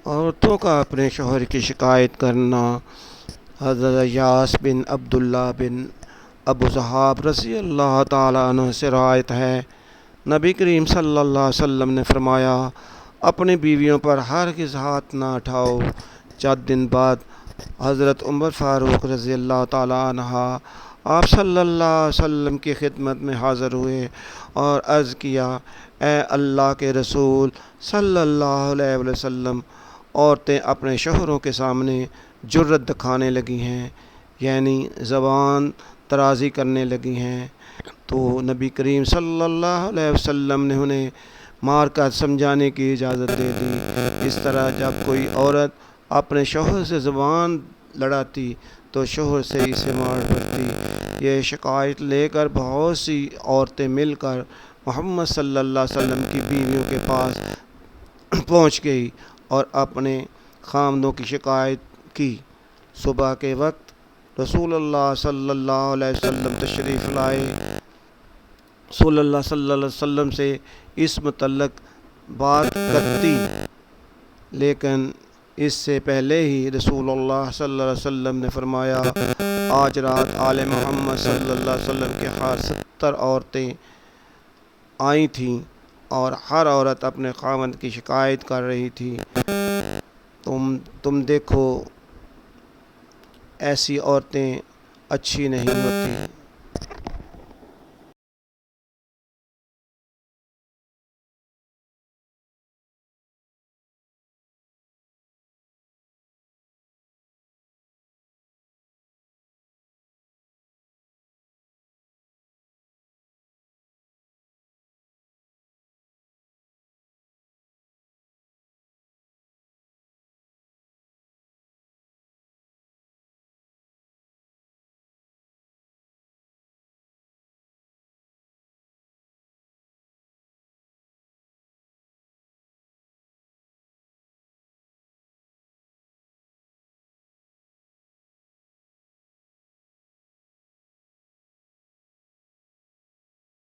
عورتوں کا اپنے شوہر کی شکایت کرنا۔ حضرت یاس بن عبداللہ بن ابو ذہاب رضی اللہ تعالیٰ عنہ سے روایت ہے، نبی کریم صلی اللہ علیہ وسلم نے فرمایا، اپنی بیویوں پر ہرگز ہاتھ نہ اٹھاؤ۔ چند دن بعد حضرت عمر فاروق رضی اللہ تعالیٰ عنہ آپ صلی اللہ علیہ وسلم کی خدمت میں حاضر ہوئے اور عرض کیا، اے اللہ کے رسول صلی اللہ علیہ وسلم، عورتیں اپنے شوہروں کے سامنے جرأت دکھانے لگی ہیں، یعنی زبان درازی کرنے لگی ہیں۔ تو نبی کریم صلی اللہ علیہ وسلم نے انہیں مار کر سمجھانے کی اجازت دے دی۔ اس طرح جب کوئی عورت اپنے شوہر سے زبان لڑاتی تو شوہر سے اسے مار پڑتی۔ یہ شکایت لے کر بہت سی عورتیں مل کر محمد صلی اللہ علیہ وسلم کی بیویوں کے پاس پہنچ گئی اور اپنے خامدوں کی شکایت کی۔ صبح کے وقت رسول اللہ صلی اللہ علیہ وسلم تشریف لائے۔ رسول اللہ صلی اللہ علیہ وسلم سے اس متعلق بات کرتی، لیکن اس سے پہلے ہی رسول اللہ صلی اللہ علیہ وسلم نے فرمایا، آج رات آل محمد صلی اللہ علیہ وسلم کے ہر 70 عورتیں آئی تھیں اور ہر عورت اپنے خاوند کی شکایت کر رہی تھی۔ تم دیکھو ایسی عورتیں اچھی نہیں ہوتی۔